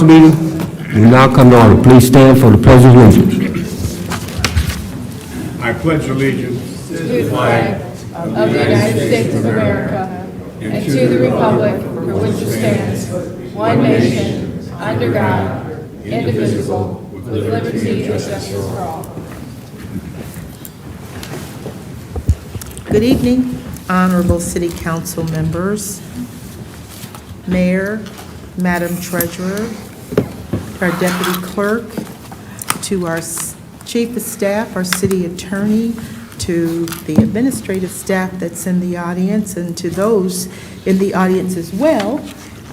Meeting will now come to order. Please stand for the pledge of allegiance. I pledge allegiance to the flag of the United States of America and to the republic for which it stands, one nation, under God, indivisible, with liberty and justice for all. Good evening, honorable city council members, mayor, madam treasurer, our deputy clerk, to our chief of staff, our city attorney, to the administrative staff that's in the audience, and to those in the audience as well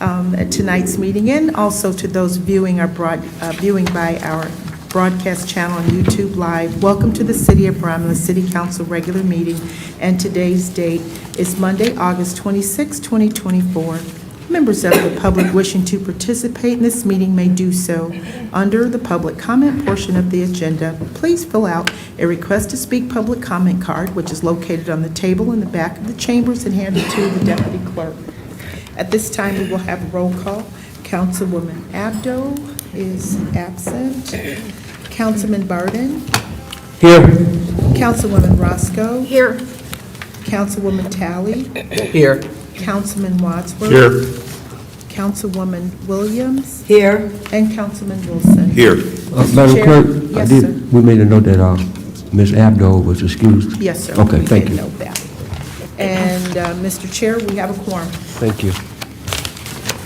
at tonight's meeting, and also to those viewing by our broadcast channel on YouTube Live. Welcome to the City of Romulus City Council regular meeting, and today's date is Monday, August 26, 2024. Members of the public wishing to participate in this meeting may do so under the public comment portion of the agenda. Please fill out a request to speak public comment card, which is located on the table in the back of the chambers, and handed to the deputy clerk. At this time, we will have a roll call. Councilwoman Abdo is absent. Councilman Barden. Here. Councilwoman Roscoe. Here. Councilwoman Talley. Here. Councilman Wadsworth. Here. Councilwoman Williams. Here. And Councilman Wilson. here. Madam Chair? Clerk, Yes, sir. we made a note that Ms. Abdo was excused. Yes, sir. Okay, We thank did you. note that. And, Mr. Chair, we have a quorum. Thank you.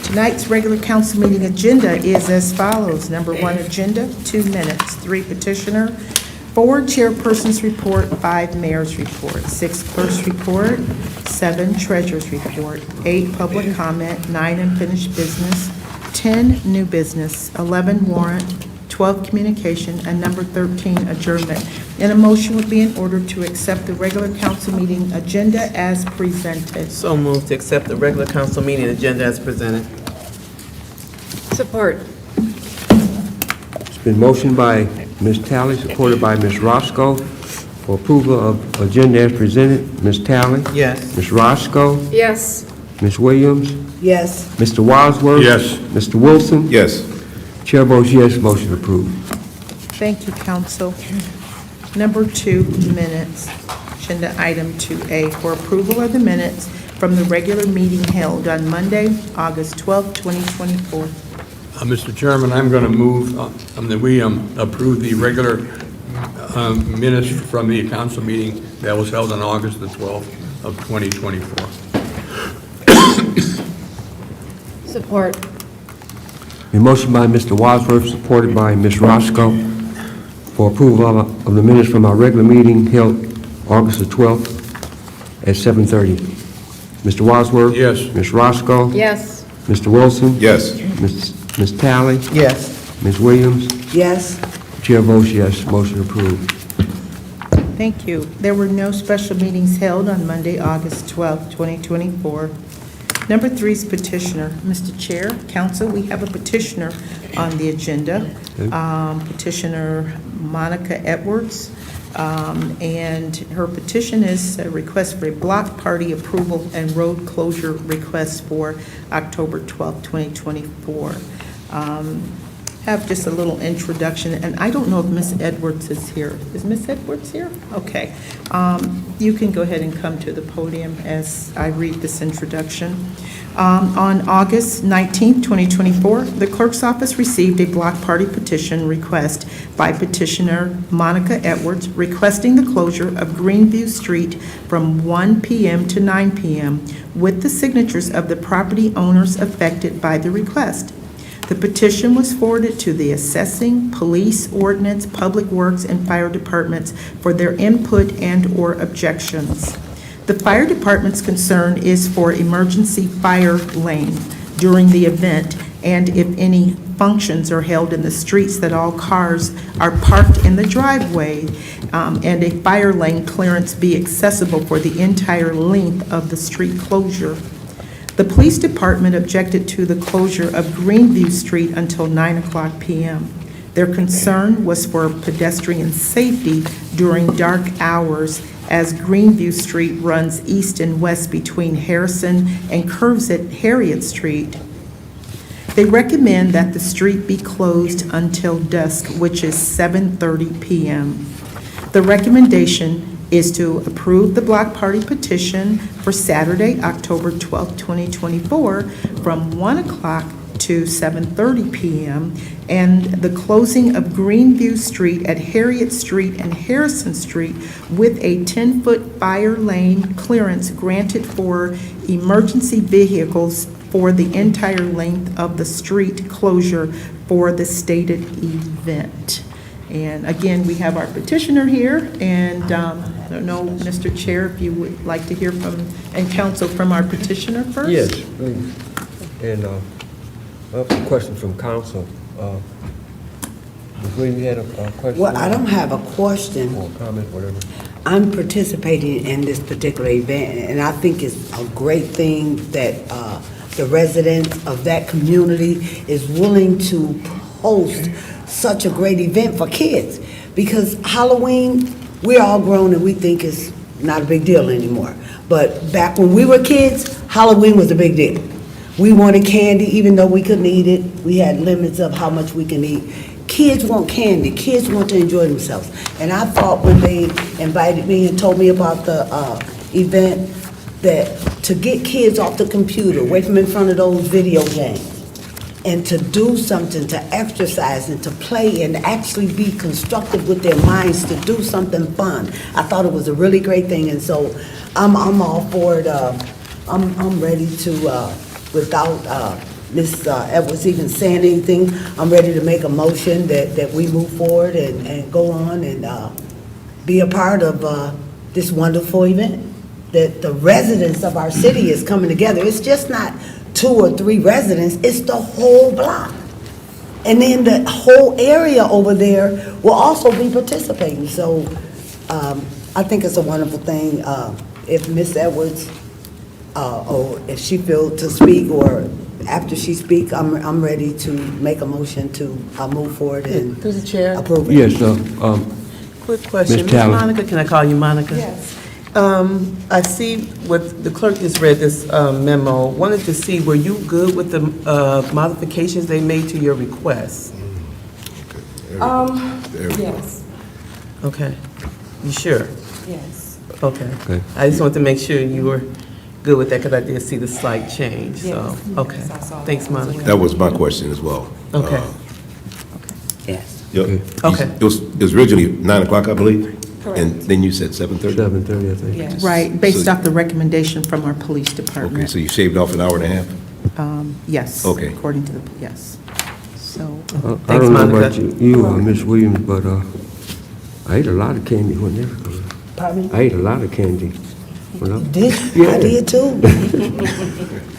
Tonight's regular council meeting agenda is as follows. Number 1, agenda, 2 minutes. 3, petitioner. 4, chairperson's report. 5, mayor's report. 6, clerk's report. 7, treasurer's report. 8, public comment. 9, unfinished business. 10, new business. 11, warrant. 12, communication. And number 13, adjournment. And a motion would be in order to accept the regular council meeting agenda as presented. So moved to accept the regular council meeting agenda as presented. Support. It's been motioned by Ms. Talley, supported by Ms. Roscoe, for approval of agenda as presented. Ms. Talley? Yes. Ms. Roscoe? Yes. Ms. Williams? Yes. Mr. Wadsworth? Yes. Mr. Wilson? Yes. Chair votes yes, motion approved. Thank you, council. Number 2, minutes. Agenda item 2A for approval of the minutes from the regular meeting held on Monday, August 12, 2024. Mr. Chairman, I'm going to move that we approve the regular minutes from the council meeting that was held on August the 12th of 2024. Support. A motion by Mr. Wadsworth, supported by Ms. Roscoe, for approval of the minutes from our regular meeting held August the 12th at 7:30. Mr. Wadsworth? Yes. Ms. Roscoe? Yes. Mr. Wilson? Yes. Ms. Talley? Yes. Ms. Williams? Yes. Chair votes yes, motion approved. Thank you. There were no special meetings held on Monday, August 12, 2024. Number 3 is petitioner. Mr. Chair, council, we have a petitioner on the agenda. Petitioner Monica Edwards. And her petition is a request for a block party approval and road closure request for October 12, 2024. Have just a little introduction, and I don't know if Ms. Edwards is here. Is Ms. Edwards here? Okay. You can go ahead and come to the podium as I read this introduction. On August 19, 2024, the clerk's office received a block party petition request by petitioner Monica Edwards requesting the closure of Greenview Street from 1 p.m. to 9 p.m. with the signatures of the property owners affected by the request. The petition was forwarded to the assessing, police, ordnance, public works, and fire departments for their input and/or objections. The fire department's concern is for emergency fire lane during the event, and if any functions are held in the streets, that all cars are parked in the driveway, and a fire lane clearance be accessible for the entire length of the street closure. The police department objected to the closure of Greenview Street until 9:00 p.m. Their concern was for pedestrian safety during dark hours, as Greenview Street runs east and west between Harrison and curves at Harriet Street. They recommend that the street be closed until dusk, which is 7:30 p.m. The recommendation is to approve the block party petition for Saturday, October 12, 2024, from 1 o'clock to 7:30 p.m., and the closing of Greenview Street at Harriet Street and Harrison Street with a 10-foot fire lane clearance granted for emergency vehicles for the entire length of the street closure for the stated event. And again, we have our petitioner here, and I don't know, Mr. Chair, if you would like to hear from, and counsel from our petitioner first? Yes, please. And I have a question from council. Ms. Williams, you had a question? Well, I don't have a question. Or a comment, whatever. I'm participating in this particular event, and I think it's a great thing that the residents of that community is willing to host such a great event for kids. Because Halloween, we're all grown and we think it's not a big deal anymore. But back when we were kids, Halloween was a big deal. We wanted candy, even though we couldn't eat it. We had limits of how much we can eat. Kids want candy. Kids want to enjoy themselves. And I thought when they invited me and told me about the event, that to get kids off the computer, away from in front of those video games, and to do something, to exercise and to play and actually be constructive with their minds, to do something fun. I thought it was a really great thing, and so I'm all for it. I'm ready to, without Ms. Edwards even saying anything, I'm ready to make a motion that we move forward and go on and be a part of this wonderful event. That the residents of our city is coming together. It's just not 2 or 3 residents, it's the whole block. And then the whole area over there will also be participating. So I think it's a wonderful thing. If Ms. Edwards, or if she feels to speak, or after she speaks, I'm ready to make a motion to move forward and Through the chair, approve it. Yes, quick question. Ms. Ms. Talley. Monica, can I call you Monica? Yes. I see what the clerk just read this memo. Wanted to see, were you good with the modifications they made to your request? Yes, Okay. You sure? yes. Okay. Okay. I just wanted to make sure you were good with that, because I did see the slight change, so, Yes. okay. Yes, I saw Thanks, that as Monica. That was my question as well. Okay. Yes. Okay. It was originally 9 o'clock, I believe? Correct. And then you said 7:30? 7:30, I think. Yes. Right, based So- off the recommendation from our police Okay, department. so you shaved off an hour and a half? Yes. Okay. According to the, yes. So, I Thanks, don't know Monica. about you, Ms. Williams, but I ate a lot of candy when they were. Pardon me? I ate a lot of candy. When I, Did? Yeah. I did too.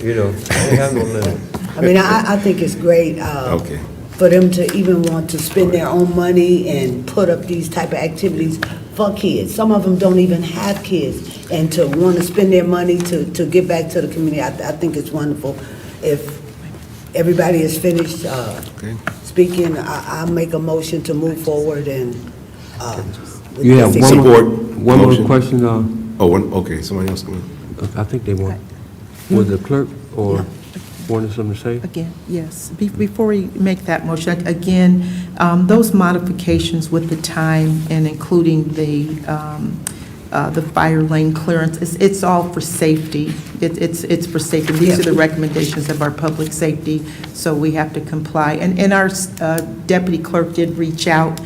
you know, I didn't have no limit. I mean, I think it's great. Okay. For them to even want to spend their own money and put up these type of activities for kids. Some of them don't even have kids, and to want to spend their money to give back to the community, I think it's wonderful. If everybody is finished Okay. speaking, I'll make a motion to move forward and. with You have this one more, Support one more motion. question, Oh, okay, somebody else come in. I think they want, was the clerk or wanted something to say? again, yes, before we make that motion, again, those modifications with the time and including the fire lane clearance, it's all for safety. It's for safety. These are the recommendations of our public safety, so we have to comply. And our deputy clerk did reach out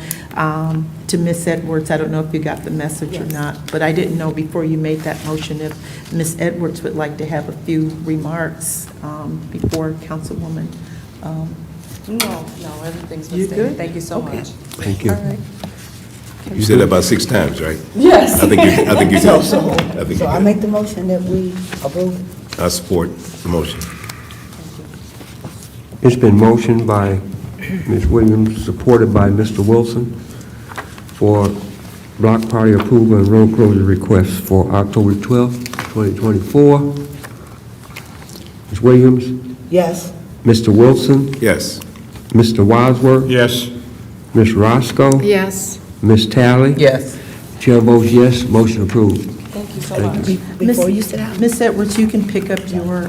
to Ms. Edwards. I don't know if you got the message or not, but I didn't know before you made that motion if Ms. Edwards would like to have a few remarks before Councilwoman. No, everything's You the good? same. Thank you so Okay. much. Thank you. All right. You said that about 6 times, right? Yes. I think you did. I think you So did. I make the motion that we approve it. I support the motion. It's been motioned by Ms. Williams, supported by Mr. Wilson, for block party approval and road closure requests for October 12th, 2024. Ms. Williams, Yes. Mr. Wilson, Yes. Mr. Wadsworth, Yes. Ms. Roscoe, Yes. Ms. Talley. Yes. Chair votes yes, motion approved. Thank you so much. Before you sit down. Ms. Edwards, you can pick up your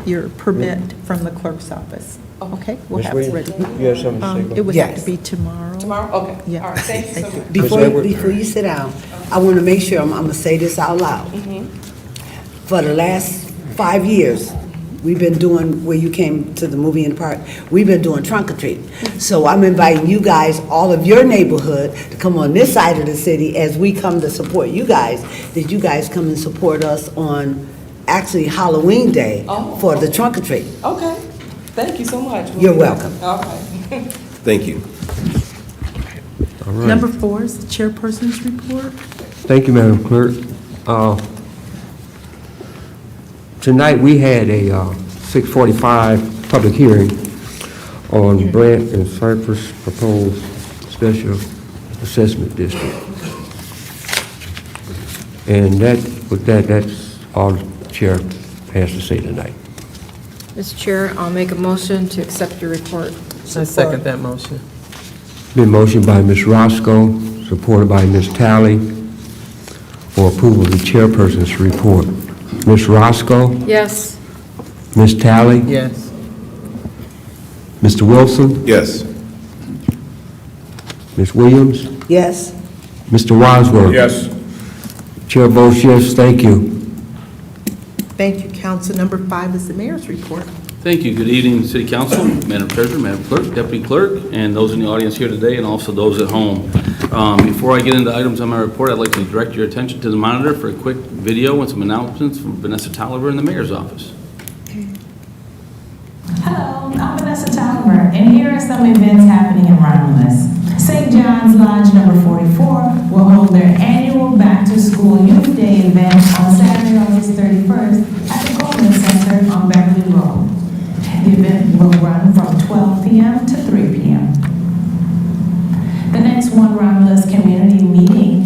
your permit from the clerk's office. Okay, we'll Ms. have it Williams, ready. you have something to say? about It would have to Yes. be tomorrow. Tomorrow? Okay. Yeah. All right, thank you so much. Before you sit down, I want to make sure, I'm going to say this out loud. For the last 5 years, we've been doing, where you came to the movie in the park, we've been doing trunk or treat. So I'm inviting you guys, all of your neighborhood, to come on this side of the city as we come to support you guys, that you guys come and support us on actually Halloween Day Oh, for the trunk or treat. Okay, thank you so much. You're welcome. Okay. Thank you. All right. Number 4 is the chairperson's report. Thank you, Madam Clerk. Tonight, we had a 6:45 public hearing on Brant and Cypress proposed special assessment district. And that's all the chair has to say tonight. Mr. Chair, I'll make a motion to accept your report. I second that motion. Been motioned by Ms. Roscoe, supported by Ms. Talley, for approval of the chairperson's report. Ms. Roscoe? Yes. Ms. Talley? Yes. Mr. Wilson? Yes. Ms. Williams? Yes? Mr. Wadsworth? Yes. Chair votes yes, thank you. Thank you, council. Number 5 is the mayor's report. Thank you. Good evening, City Council, Madam Treasurer, Madam Clerk, Deputy Clerk, and those in the audience here today, and also those at home. Before I get into items on my report, I'd like to direct your attention to the monitor for a quick video and some announcements from Vanessa Tolliver in the Mayor's office. Hello, I'm Vanessa Tolliver, and here are some events happening in Romulus. St. John's Lodge number 44 will hold their annual Back to School Youth Day event on Saturday, August 31st at the Coleman Center on Beverly Road. The event will run from 12 p.m. to 3 p.m. The next One Romulus community meeting,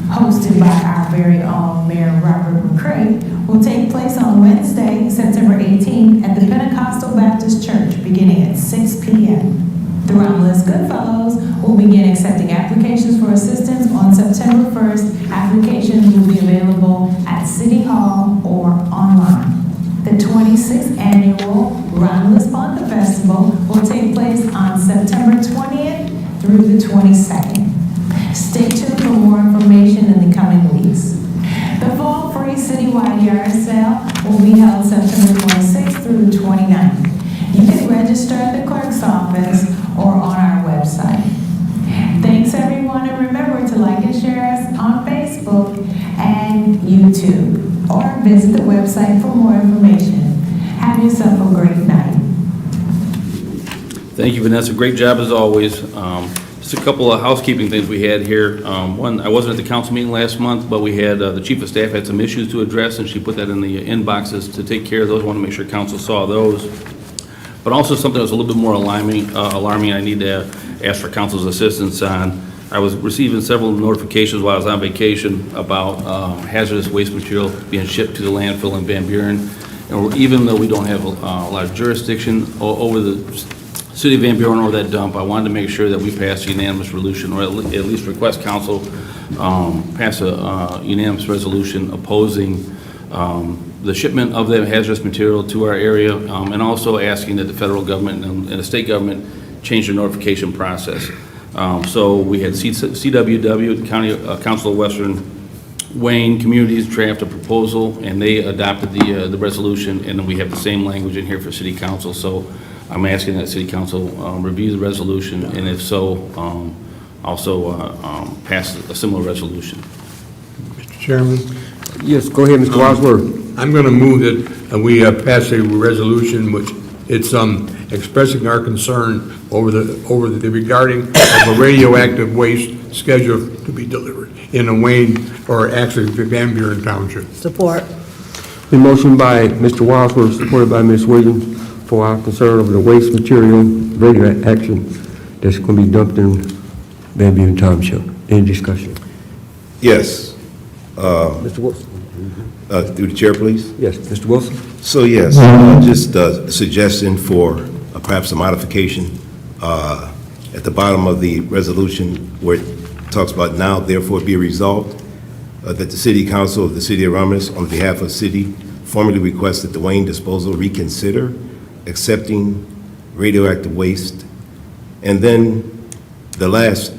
hosted by our very own Mayor Robert McCray, will take place on Wednesday, September 18th at the Pentecostal Baptist Church, beginning at 6 p.m. The Romulus Goodfellows will begin accepting applications for assistance on September 1st. Applications will be available at City Hall or online. The 26th annual Romulus Ponca Festival will take place on September 20th through the 22nd. Stay tuned for more information in the coming weeks. The Fall Free Citywide Yard Sale will be held September 26th through the 29th. You can register at the clerk's office or on our website. Thanks, everyone, and remember to like and share us on Facebook and YouTube, or visit the website for more information. Have yourself a great night. Thank you, Vanessa. Great job as always. Just a couple of housekeeping things we had here. One, I wasn't at the council meeting last month, but we had, the chief of staff had some issues to address, and she put that in the inboxes to take care of those. I want to make sure council saw those. But also something that was a little bit more alarming, I need to ask for council's assistance on. I was receiving several notifications while I was on vacation about hazardous waste material being shipped to the landfill in Van Buren. And even though we don't have a lot of jurisdiction over the city of Van Buren or that dump, I wanted to make sure that we pass a unanimous resolution, or at least request council pass a unanimous resolution opposing the shipment of that hazardous material to our area, and also asking that the federal government and the state government change their notification process. So we had CWW, the County Council of Western Wayne Communities, draft a proposal, and they adopted the resolution, and then we have the same language in here for City Council. So I'm asking that City Council review the resolution, and if so, also pass a similar resolution. Mr. Chairman, Yes, go ahead, Mr. Wadsworth. I'm going to move that we pass a resolution which it's expressing our concern over the regarding of a radioactive waste scheduled to be delivered in a Wayne, or actually Van Buren Township. Support. Been motioned by Mr. Wadsworth, supported by Ms. Williams, for our concern over the waste material, radioaction that's going to be dumped in Van Buren Township. Any discussion? Yes. Mr. Wilson? Through the chair, please. Yes, Mr. Wilson? So yes, just a suggestion for perhaps a modification at the bottom of the resolution where it talks about now therefore be resolved that the City Council of the City of Romulus, on behalf of City formally request that the Wayne Disposal reconsider accepting radioactive waste. And then the last,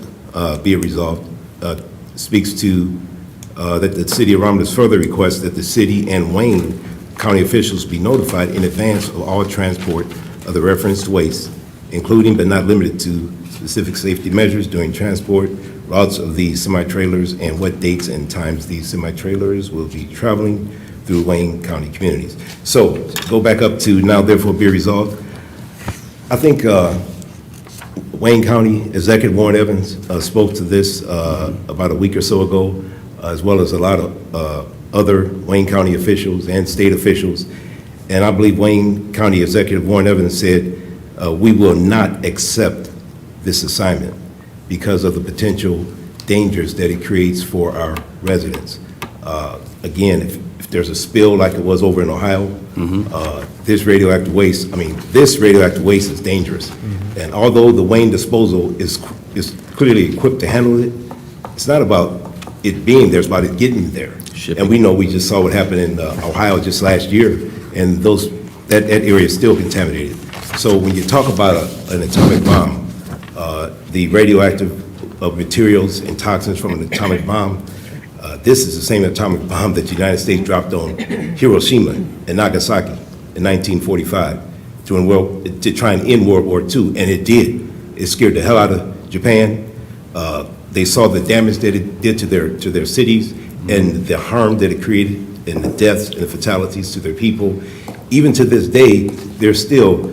be it resolved, speaks to that the city of Romulus further requests that the city and Wayne County officials be notified in advance of all transport of the referenced waste, including but not limited to specific safety measures during transport, routes of the semi-trailers, and what dates and times these semi-trailers will be traveling through Wayne County communities. So, go back up to now therefore be resolved. I think Wayne County Executive Warren Evans spoke to this about a week or so ago, as well as a lot of other Wayne County officials and state officials. And I believe Wayne County Executive Warren Evans said, we will not accept this assignment because of the potential dangers that it creates for our residents. Again, if there's a spill like it was over in Ohio, this radioactive waste is dangerous. And although the Wayne Disposal is clearly equipped to handle it, it's not about it being there, it's about it getting there. And we know, we just saw what happened in Ohio just last year, and that area is still contaminated. So when you talk about an atomic bomb, the radioactive materials and toxins from an atomic bomb, this is the same atomic bomb that the United States dropped on Hiroshima and Nagasaki in 1945 to try and end World War II, and it did. It scared the hell out of Japan. They saw the damage that it did to their cities and the harm that it created and the deaths and the fatalities to their people. Even to this day, there's still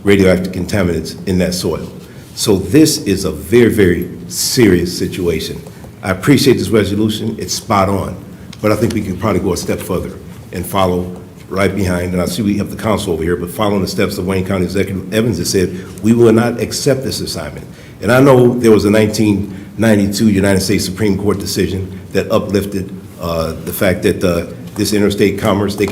radioactive contaminants in that soil. So this is a very, very serious situation. I appreciate this resolution, it's spot on, but I think we can probably go a step further and follow right behind, and I see we have the council over here, but following the steps of Wayne County Executive Evans that said, we will not accept this assignment. And I know there was a 1992 United States Supreme Court decision that uplifted the fact that this interstate commerce, they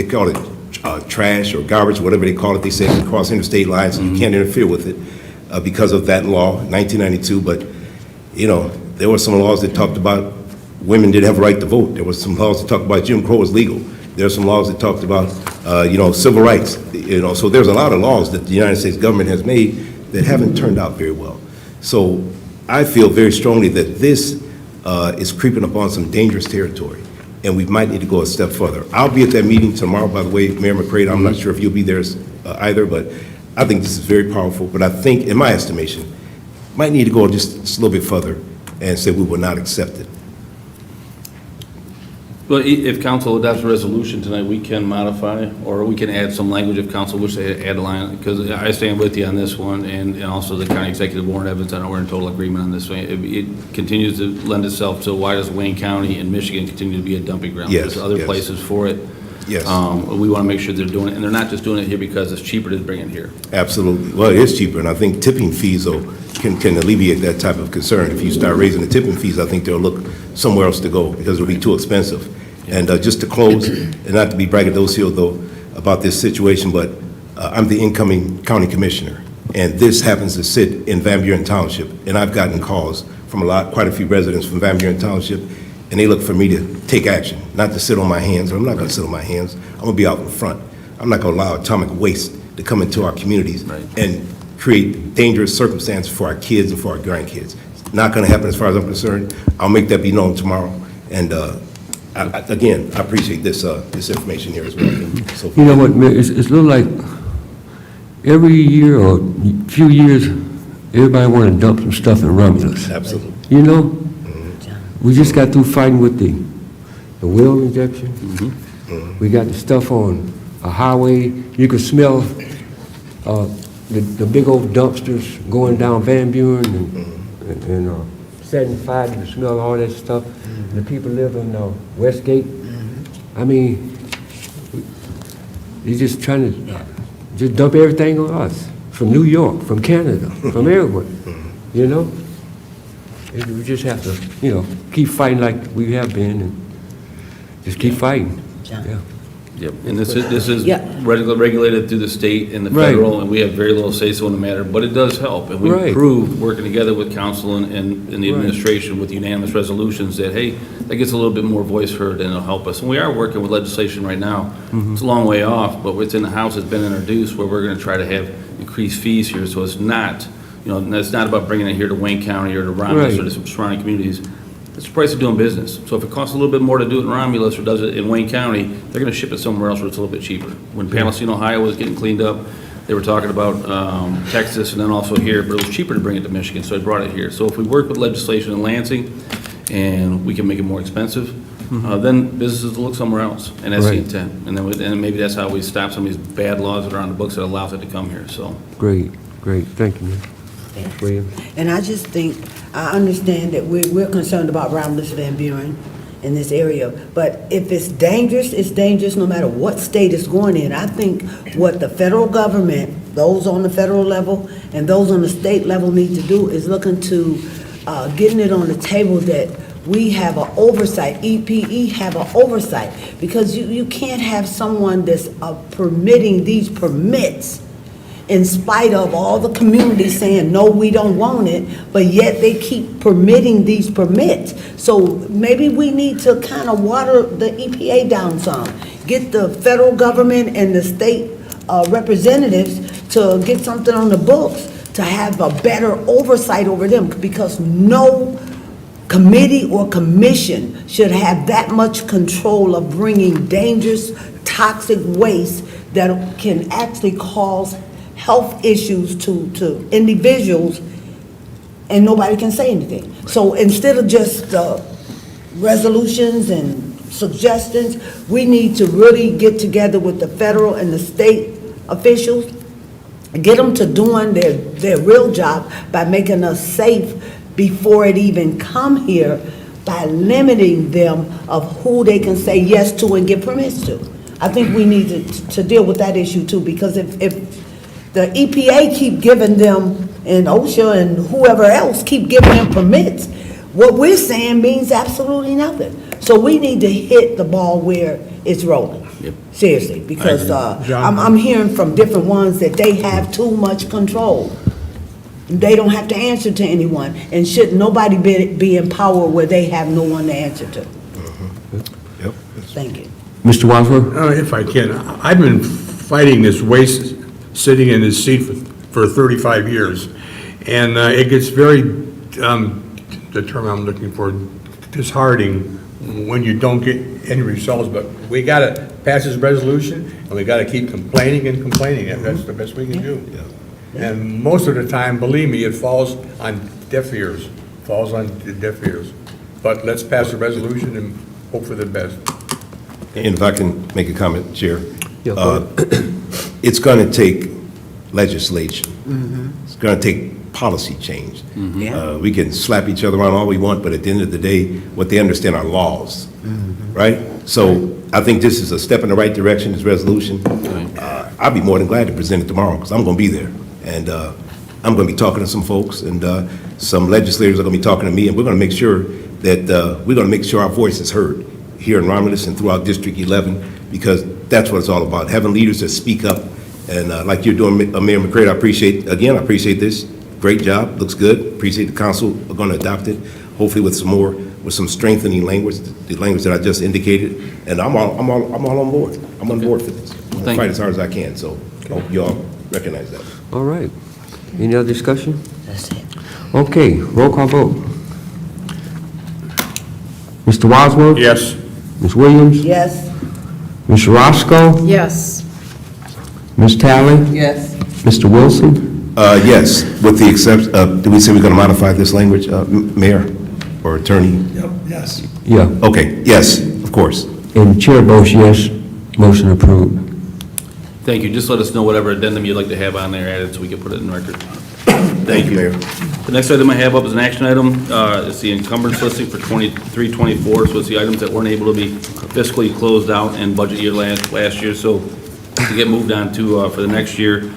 call it trash or garbage, whatever they call it, they say it can cross interstate lines, and you can't interfere with it because of that law, 1992, but you know, there were some laws that talked about women didn't have a right to vote. There were some laws that talked about Jim Crow was legal. There are some laws that talked about, civil rights. So there's a lot of laws that the United States government has made that haven't turned out very well. So I feel very strongly that this is creeping upon some dangerous territory, and we might need to go a step further. I'll be at that meeting tomorrow, by the way, Mayor McCray. I'm not sure if you'll be there either, but I think this is very powerful. But I think, in my estimation, might need to go just a little bit further and say we will not accept it. Well, if council adopts a resolution tonight, we can modify, or we can add some language if council wishes to add a line, because I stand with you on this one, and also the county executive Warren Evans, I know we're in total agreement on this one. It continues to lend itself to why does Wayne County and Michigan continue to be a dumping ground? Yes, There's other yes. places for it. Yes. We want to make sure they're doing it, and they're not just doing it here because it's cheaper to bring it here. Absolutely. Well, it is cheaper, and I think tipping fees, though, can alleviate that type of concern. If you start raising the tipping fees, I think they'll look somewhere else to go because it'll be too expensive. And just to close, and not to be braggadocious, though, about this situation, but I'm the incoming county commissioner, and this happens to sit in Van Buren Township, and I've gotten calls from quite a few residents from Van Buren Township, and they look for me to take action, not to sit on my hands. I'm not going to sit on my hands. I'm going to be out in front. I'm not going to allow atomic waste to come into our communities and create dangerous circumstances for our kids and for our grandkids. It's not going to happen as far as I'm concerned. I'll make that be known tomorrow. And again, I appreciate this information here as well. So, You know what, Mayor, it's a little like every year or few years, everybody want to dump some stuff in Romulus. absolutely. You know? We just got through fighting with the wheel injection. We got the stuff on a highway. You could smell the big old dumpsters going down Van Buren and 75. You can smell all that stuff. The people live in Westgate. I mean, they're just trying to just dump everything on us from New York, from Canada, from everywhere. You know? We just have to, keep fighting like we have been, and just keep fighting. John. Yeah. Yep, and this is Yeah. regulated through the state and the Right. federal, and we have very little say-so in the matter, but it does help. And we've Right. proved, working together with council and the administration with unanimous resolutions, that, hey, that gets a little bit more voice heard and it'll help us. And we are working with legislation right now. It's a long way off, but it's in the House, it's been introduced, where we're gonna try to have increased fees here, so it's not, it's not about bringing it here to Wayne County or to Romulus Right. or to some surrounding communities. It's the price of doing business. So if it costs a little bit more to do it in Romulus or does it in Wayne County, they're gonna ship it somewhere else where it's a little bit cheaper. When Palestine, Ohio was getting cleaned up, they were talking about Texas and then also here, but it was cheaper to bring it to Michigan, so I brought it here. So if we work with legislation in Lansing and we can make it more expensive, then businesses will look somewhere else, and that's the Right. intent. And then, and maybe that's how we stop some of these bad laws that are on the books that allows it to come here, so. Great, great, thank you, Ms. Williams. And I just think, I understand that we're concerned about Romulus Van Buren in this area, but if it's dangerous no matter what state it's going in. I think what the federal government, those on the federal level and those on the state level need to do is look into getting it on the table that we have an oversight, EPE have an oversight, because you can't have someone that's permitting these permits in spite of all the community saying, no, we don't want it, but yet they keep permitting these permits. So maybe we need to kind of water the EPA down some, get the federal government and the state representatives to get something on the books to have a better oversight over them, because no committee or commission should have that much control of bringing dangerous, toxic waste that can actually cause health issues to individuals, and nobody can say anything. So instead of just resolutions and suggestions, we need to really get together with the federal and the state officials, get them to doing their real job by making us safe before it even come here, by limiting them of who they can say yes to and give permits to. I think we need to deal with that issue too, because if the EPA keep giving them, and OSHA and whoever else keep giving them permits, what we're saying means absolutely nothing. So we need to hit the ball where it's rolling. Yep. Seriously, because I'm hearing from different ones that they have too much control. They don't have to answer to anyone, and should nobody be in power where they have no one to answer to. Yep. Thank you. Mr. Wadsworth? If I can, I've been fighting this waste, sitting in this seat for 35 years, and it gets very, the term I'm looking for, disheartening when you don't get any results. But we got to pass this resolution, and we got to keep complaining and complaining, and that's the best we can do. And most of the time, believe me, it falls on deaf ears, But let's pass the resolution and hope for the best. And if I can make a comment, Chair. Yeah, go It's going to take legislation. It's going to take policy change. We can slap each other around all we want, but at the end of the day, what they understand are laws, right? So I think this is a step in the right direction, this resolution. I'll be more than glad to present it tomorrow, because I'm going to be there. And I'm going to be talking to some folks, and some legislators are going to be talking to me, and we're going to make sure that, our voice is heard here in Romulus and throughout District 11, because that's what it's all about, having leaders that speak up. And like you're doing, Mayor McCray, I appreciate this. Great job, looks good. Appreciate the council are going to adopt it, hopefully with some strengthening language, the language that I just indicated. And I'm all on board. I'm on board for this. I'm going to fight as hard as I can, so I hope you all recognize that. All right. Any other discussion? That's it. Okay, roll call vote. Mr. Wadsworth? Yes. Ms. Williams? Yes? Ms. Roscoe? Yes. Ms. Talley? Yes. Mr. Wilson? Yes, with the exception, do we say we're going to modify this language, Mayor or Attorney? Yes. Yeah. Okay, yes, of course. And the chair votes yes, motion approved. Thank you. Just let us know whatever addendum you'd like to have on there added so we can put it in record. Thank you, Mayor. The next item I have up is an action item. It's the encumbrance listing for 23-24. So it's the items that weren't able to be fiscally closed out in budget year last year. So to get moved on to for the next year.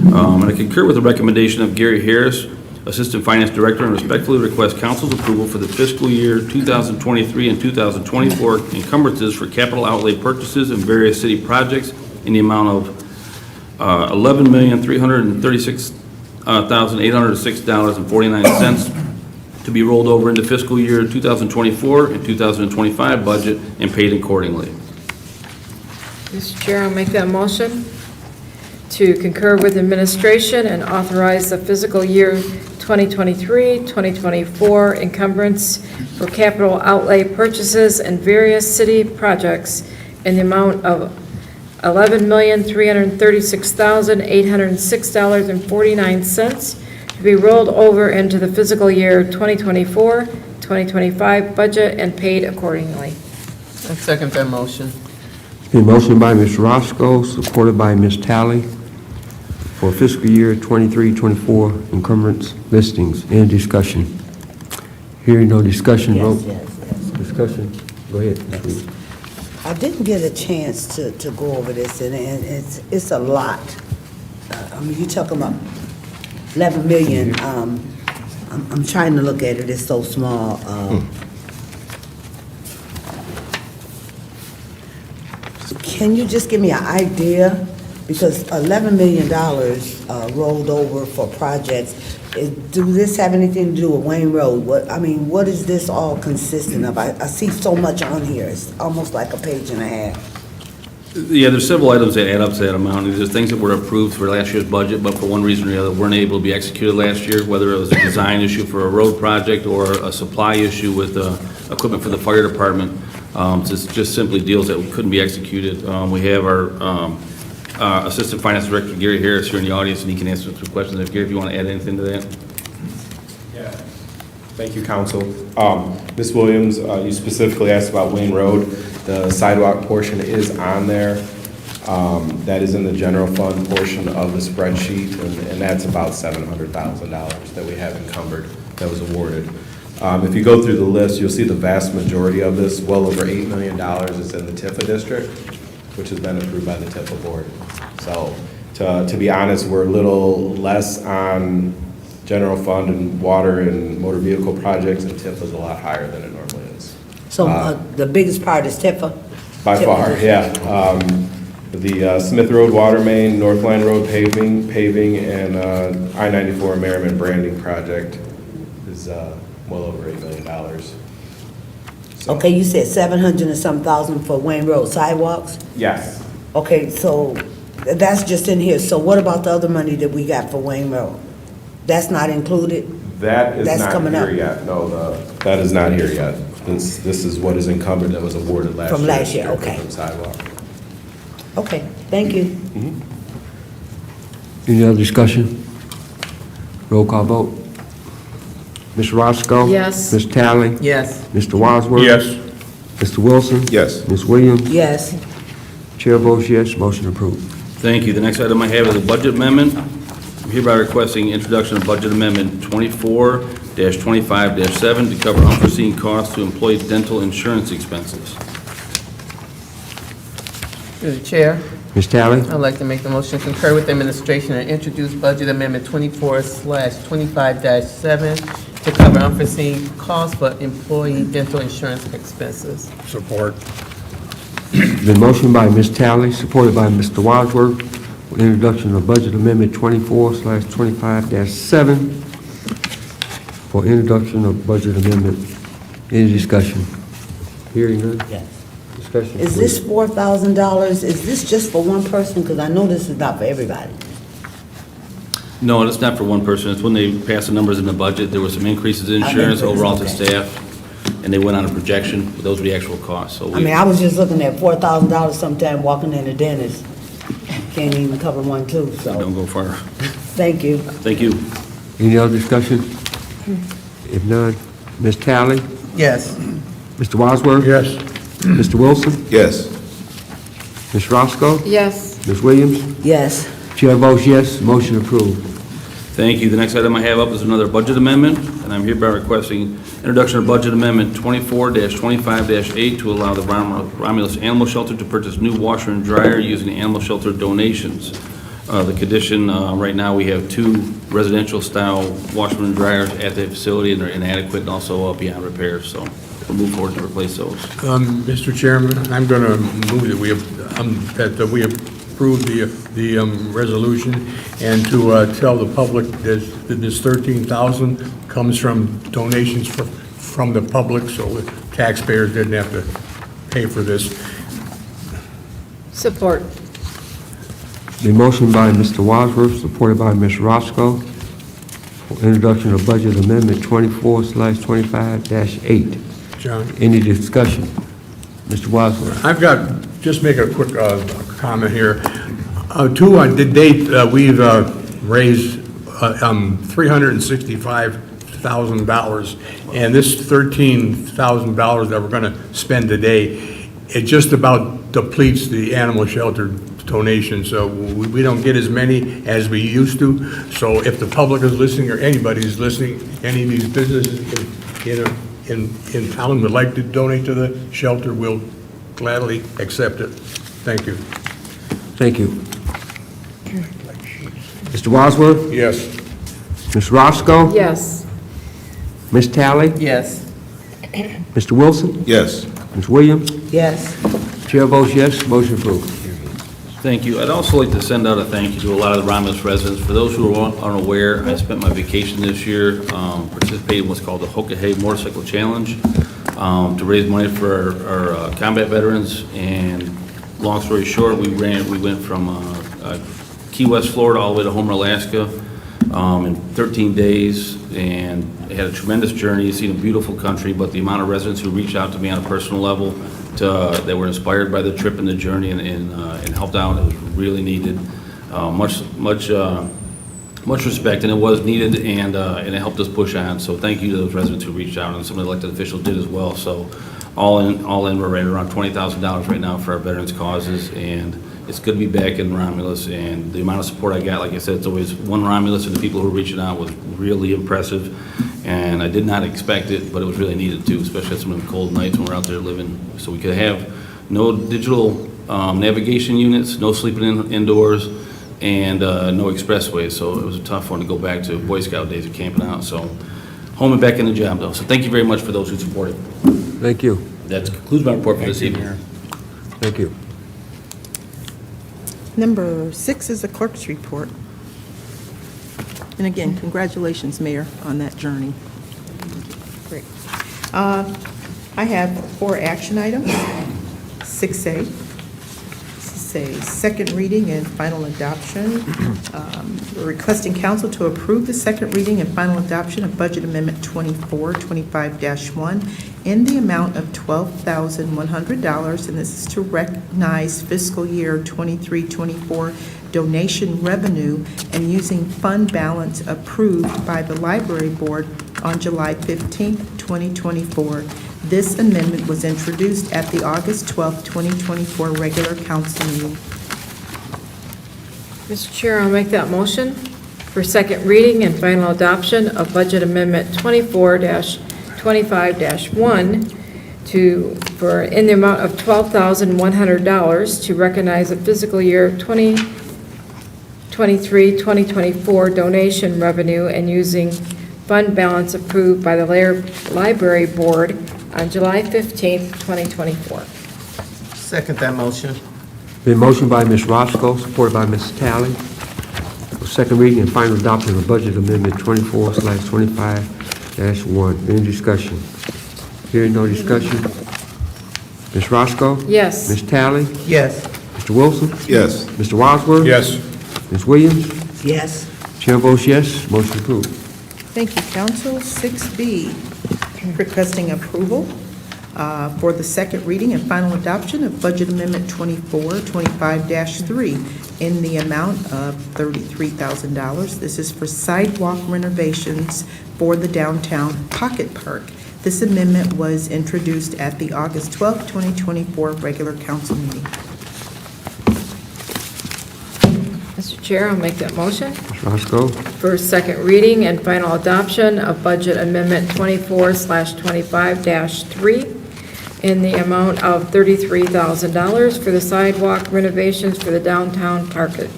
And I concur with the recommendation of Gary Harris, Assistant Finance Director, and respectfully request council's approval for the fiscal year 2023 and 2024 encumbrances for capital outlay purchases and various city projects in the amount of $11,336,806.49 to be rolled over into fiscal year 2024 and 2025 budget and paid accordingly. Mr. Chair, I'll make that motion to concur with administration and authorize the fiscal year 2023, 2024 encumbrance for capital outlay purchases and various city projects in the amount of $11,336,806.49 to be rolled over into the fiscal year 2024, 2025 budget and paid accordingly. I second that motion. Been motion by Ms. Roscoe, supported by Ms. Talley, for fiscal year 23-24 encumbrance listings. Any discussion? Hearing no discussion, vote. Yes. Discussion? Go ahead. I didn't get a chance to go over this, and it's a lot. I mean, you're talking about 11 million. I'm trying to look at it, it's so small. Can you just give me an idea? Because $11 million rolled over for projects. Do this have anything to do with Wayne Road? What is this all consistent of? I see so much on here. It's almost like a page and a half. Yeah, there's several items that add up to that amount. There's things that were approved for last year's budget, but for one reason or the other weren't able to be executed last year, whether it was a design issue for a road project or a supply issue with equipment for the fire department. It's just simply deals that couldn't be executed. We have our Assistant Finance Director, Gary Harris, here in the audience, and he can answer some questions. Gary, if you want to add anything to that. Yeah. Thank you, Council. Ms. Williams, you specifically asked about Wayne Road. The sidewalk portion is on there. That is in the general fund portion of the spreadsheet, and that's about $700,000 that we have encumbered that was awarded. If you go through the list, you'll see the vast majority of this, well over $8 million, is in the Tifa district, which has been approved by the Tifa board. So, to be honest, we're a little less on general fund and water and motor vehicle projects, and Tifa's a lot higher than it normally is. So the biggest part is Tifa? By far, yeah. The Smith Road water main, Northline Road paving, and I-94 Merriman branding project is well over $8 million. So, Okay, you said 700 and some thousand for Wayne Road sidewalks? yes. Okay, so that's just in here. So what about the other money that we got for Wayne Road? That's not included? That is That's not coming here up. yet. No, that is not here yet. This is what is encumbered that was awarded last year. From last year, strictly okay. from sidewalk. Okay, thank you. Any other discussion? Roll call vote. Ms. Roscoe? Yes. Ms. Talley? Yes. Mr. Wadsworth? Yes. Mr. Wilson? Yes. Ms. Williams? Yes. Chair votes yes, motion approved. Thank you. The next item I have is a budget amendment. I'm hereby requesting introduction of budget amendment 24-25-7 to cover unforeseen costs to employee dental insurance expenses. Through the chair, Ms. Talley? I'd like to make the motion to concur with administration and introduce budget amendment 24/25-7 to cover unforeseen costs for employee dental insurance expenses. Support. Been motioned by Ms. Talley, supported by Mr. Wadsworth, with introduction of budget amendment 24/25-7 for introduction of budget amendment. Any discussion? Hearing none? Yes. Discussion. Is this $4,000, is this just for one person? Because I know this is not for everybody. No, it's not for one person. It's when they passed the numbers in the budget, there were some increases in insurance overall to staff, and they went on a projection. Those were the actual costs. So I was just looking at $4,000 sometime walking in the dentist. Can't even cover one too, don't so, go far. thank you. Thank you. Any other discussion? If none, Ms. Talley? Yes. Mr. Wadsworth? Yes. Mr. Wilson? Yes. Ms. Roscoe? Yes. Ms. Williams? Yes. Chair votes yes, motion approved. Thank you. The next item I have up is another budget amendment, and I'm hereby requesting introduction of budget amendment 24-25-8 to allow the Romulus Animal Shelter to purchase new washer and dryer using animal shelter donations. The condition, right now, we have two residential-style washroom and dryers at the facility, and they're inadequate and also beyond repair, so we'll move forward to replace those. Mr. Chairman, I'm going to move that we approve the resolution and to tell the public that this $13,000 comes from donations from the public, so the taxpayers didn't have to pay for this. Support. The motion by Mr. Wadsworth, supported by Ms. Roscoe, for introduction of budget amendment 24/25-8. John? Any discussion? Mr. Wadsworth? I've got, just make a quick comment here. To date, we've raised $365,000, and this $13,000 that we're going to spend today, it just about depletes the animal shelter donation, so we don't get as many as we used to. So if the public is listening, or anybody is listening, any of these businesses in town would like to donate to the shelter, we'll gladly accept it. Thank you. Thank you. Mr. Wadsworth? Yes. Ms. Roscoe? Yes. Ms. Talley? Yes. Mr. Wilson? Yes. Ms. Williams? Yes. Chair votes yes, motion approved. Thank you. I'd also like to send out a thank you to a lot of the Romulus residents. For those who are unaware, I spent my vacation this year participating in what's called the Hokahay Motorcycle Challenge to raise money for our combat veterans. And long story short, we went from Key West, Florida, all the way to Homer, Alaska in 13 days, and had a tremendous journey, seen a beautiful country, but the amount of residents who reached out to me on a personal level that were inspired by the trip and the journey and helped out, it was really needed. Much respect, and it was needed, and it helped us push on. So thank you to those residents who reached out, and some of the elected officials did as well. So all in, we're right around $20,000 right now for our veterans' causes, and it's good to be back in Romulus. And the amount of support I got, like I said, it's always one Romulus, and the people who are reaching out was really impressive. And I did not expect it, but it was really needed too, especially at some of the cold nights when we're out there living. So we could have no digital navigation units, no sleeping indoors, and no expressways. So it was a tough one to go back to Boy Scout days of camping out. So home and back in the job though. So thank you very much for those who supported. Thank you. That concludes my report for this evening. Thank you. Number 6 is the clerk's report. And again, congratulations, Mayor, on that journey. Great. I have 4 action items. 6A. This is a second reading and final adoption. We're requesting council to approve the second reading and final adoption of Budget Amendment 2425-1 in the amount of $12,100, and this is to recognize fiscal year 23-24 donation revenue and using fund balance approved by the Library Board on July 15, 2024. This amendment was introduced at the August 12, 2024 regular council meeting. Mr. Chair, I'll make that motion for second reading and final adoption of Budget Amendment 24-25-1 for in the amount of $12,100 to recognize the fiscal year 2023-2024 donation revenue and using fund balance approved by the Library Board on July 15th, 2024. Second that motion. Been motioned by Ms. Roscoe, supported by Ms. Talley, for second reading and final adoption of Budget Amendment 24/25-1. Any discussion? Hearing no discussion. Ms. Roscoe? Yes. Ms. Talley? Yes. Mr. Wilson? Yes. Mr. Wadsworth? Yes. Ms. Williams? Yes. Chair votes yes, motion approved. Thank you, Council. 6B, requesting approval for the second reading and final adoption of Budget Amendment 2425-3 in the amount of $33,000. This is for sidewalk renovations for the downtown Pocket Park. This amendment was introduced at the August 12, 2024 regular council meeting. Mr. Chair, I'll make that motion Ms. Roscoe? for second reading and final adoption of Budget Amendment 24/25-3 in the amount of $33,000 for the sidewalk renovations for the downtown Pocket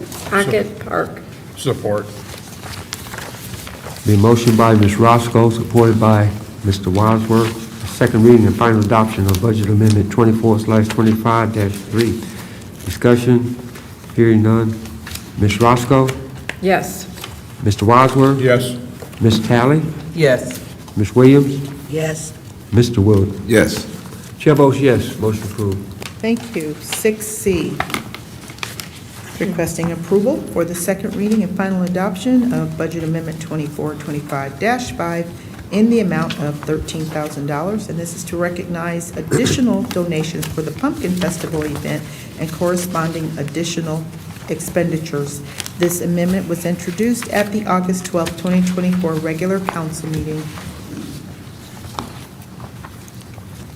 Park. Support. The motion by Ms. Roscoe, supported by Mr. Wadsworth. Second reading and final adoption of Budget Amendment 24/25-3. Discussion, hearing none. Ms. Roscoe? Yes. Mr. Wadsworth? Yes. Ms. Talley? Yes. Ms. Williams? Yes. Mr. Wood? Yes. Chair votes yes, motion approved. Thank you. 6C, requesting approval for the second reading and final adoption of Budget Amendment 2425-5 in the amount of $13,000, and this is to recognize additional donations for the Pumpkin Festival event and corresponding additional expenditures. This amendment was introduced at the August 12, 2024 regular council meeting.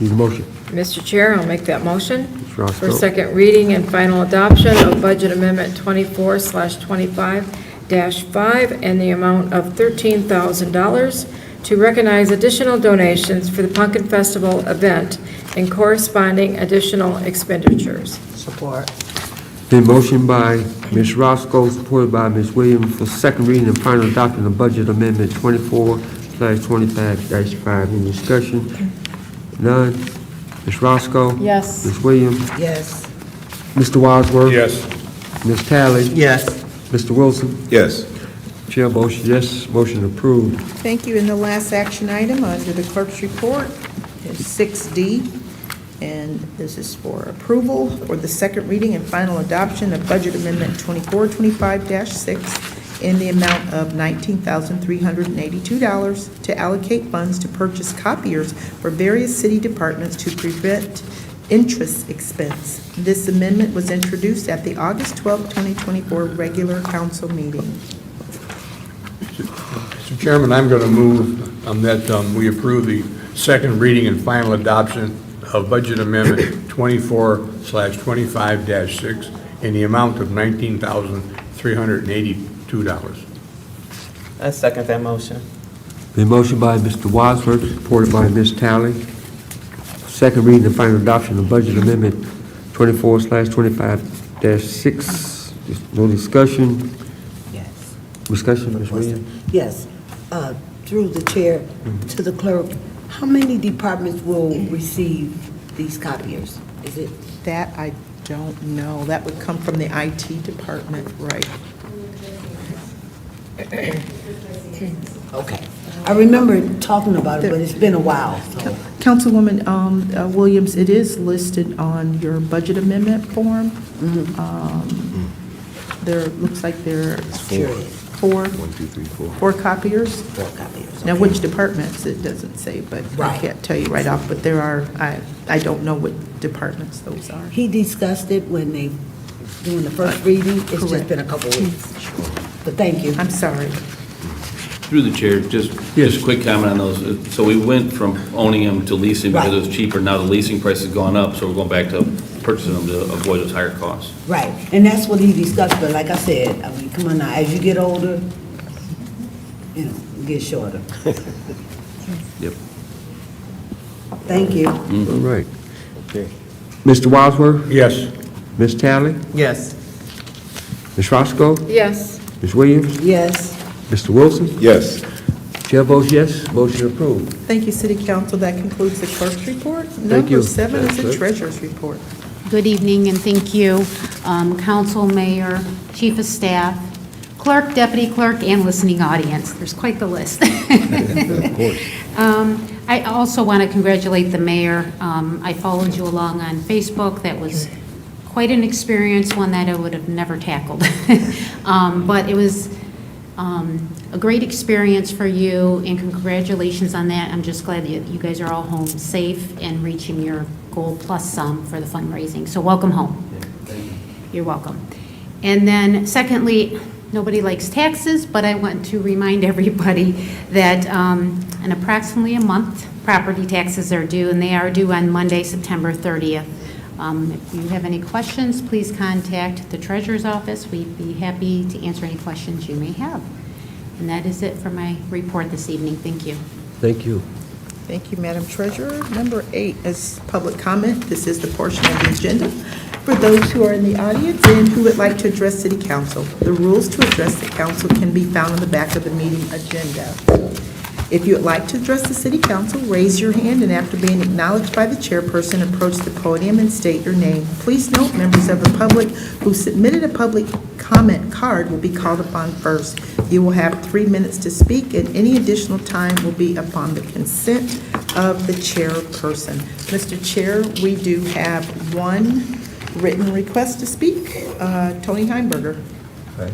Need a motion? Mr. Chair, I'll make that motion Ms. Roscoe? for second reading and final adoption of Budget Amendment 24/25-5 and the amount of $13,000 to recognize additional donations for the Pumpkin Festival event and corresponding additional expenditures. Support. Been motion by Ms. Roscoe, supported by Ms. Williams for second reading and final adoption of Budget Amendment 24/25-5. Any discussion? None. Ms. Roscoe? Yes. Ms. Williams? Yes. Mr. Wadsworth? Yes. Ms. Talley? Yes. Mr. Wilson? Yes. Chair votes yes, motion approved. Thank you. And the last action item under the clerk's report is 6D, and this is for approval for the second reading and final adoption of Budget Amendment 2425-6 in the amount of $19,382 to allocate funds to purchase copiers for various city departments to prevent interest expense. This amendment was introduced at the August 12, 2024 regular council meeting. Mr. Chairman, I'm going to move that we approve the second reading and final adoption of Budget Amendment 24/25-6 in the amount of $19,382. I second that motion. Been motion by Mr. Wadsworth, supported by Ms. Talley. Second reading and final adoption of Budget Amendment 24/25-6. No discussion? Yes. Discussion, Ms. Williams? Yes. Through the chair to the clerk, how many departments will receive these copiers? Is it? That I don't know. That would come from the IT department, right? Okay. I remember talking about it, but it's been a while, so. Councilwoman Williams, it is listed on your budget amendment form. There, looks like there are Sure is. four 1, 2, 3, 4. four copiers. 4 copiers. Now, okay. which departments, it doesn't say, but I Right. can't tell you right off, but there are, I don't know what departments those are. He discussed it when they, doing the first reading. It's just Correct. been a couple weeks. But thank you. I'm sorry. Through the chair, just a quick comment on those. So we went from owning them to leasing because it was cheaper. Now the leasing price has gone up, so we're going back to purchasing them to avoid those higher costs. Right, and that's what he discussed, but like I said, I mean, come on now, as you get older, you know, it gets shorter. Yep. Thank you. All right. Mr. Wadsworth? Yes. Ms. Talley? Yes. Ms. Roscoe? Yes. Ms. Williams? Yes. Mr. Wilson? Yes. Chair votes yes, motion approved. Thank you, City Council. That concludes the clerk's report. Thank you. Number 7 is the That's it. treasurer's report. Good evening, and thank you, Council, Mayor, Chief of Staff, Clerk, Deputy Clerk, and listening audience. There's quite the list. Of course. I also want to congratulate the mayor. I followed you along on Facebook. That was quite an experience, one that I would have never tackled. But it was a great experience for you, and congratulations on that. I'm just glad that you guys are all home safe and reaching your goal plus some for the fundraising. So welcome home. You're welcome. And then secondly, nobody likes taxes, but I want to remind everybody that in approximately a month, property taxes are due, and they are due on Monday, September 30th. If you have any questions, please contact the treasurer's office. We'd be happy to answer any questions you may have. And that is it for my report this evening. Thank you. Thank you. Thank you, Madam Treasurer. Number 8 is public comment. This is the portion of the agenda For those who are in the audience and who would like to address City Council, the rules to address the council can be found on the back of the meeting agenda. If you would like to address the City Council, raise your hand, and after being acknowledged by the chairperson, approach the podium and state your name. Please note, members of the public who submitted a public comment card will be called upon first. You will have 3 minutes to speak, and any additional time will be upon the consent of the chairperson. Mr. Chair, we do have one written request to speak. Tony Heimberger. Okay.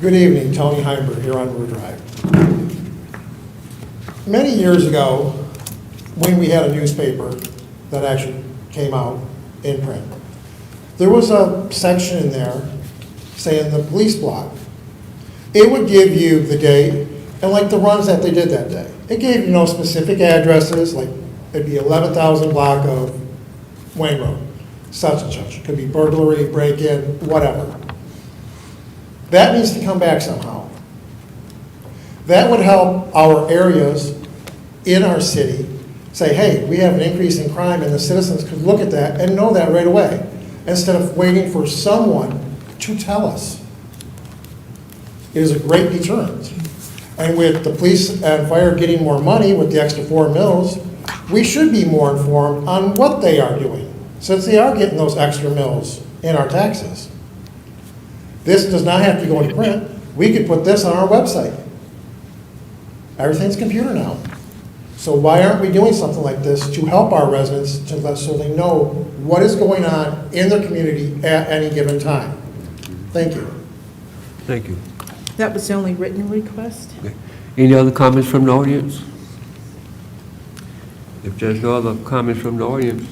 Good evening, Tony Heimberg here on Wood Drive. Many years ago, when we had a newspaper that actually came out in print, there was a section in there saying the police block. It would give you the date and like the runs that they did that day. It gave you no specific addresses, like it'd be 11,000 block of Wayne Road, such and such. Could be burglary, break-in, whatever. That needs to come back somehow. That would help our areas in our city say, hey, we have an increase in crime, and the citizens could look at that and know that right away, instead of waiting for someone to tell us. It is a great deterrent. And with the police and fire getting more money with the extra 4 mills, we should be more informed on what they are doing, since they are getting those extra mills in our taxes. This does not have to go into print. We could put this on our website. Everything's computer now. So why aren't we doing something like this to help our residents so they know what is going on in their community at any given time? Thank you. Thank you. That was the only written request. Okay. Any other comments from the audience? If there's no other comments from the audience,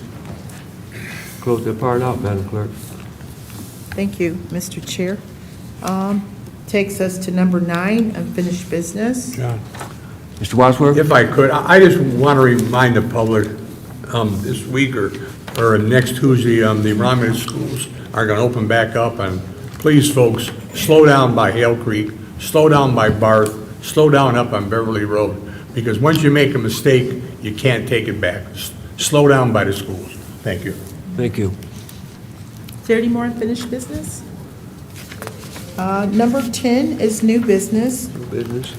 close that part out, Madam Clerk. Thank you, Mr. Chair. Takes us to number 9, unfinished business. John. Mr. Wadsworth? If I could, I just want to remind the public, this week or next Tuesday, the Romulus schools are going to open back up, and please, folks, slow down by Hale Creek, slow down by Barth, slow down up on Beverly Road, because once you make a mistake, you can't take it back. Slow down by the schools. Thank you. Thank you. Is there any more unfinished business? Number 10 is new business. New business?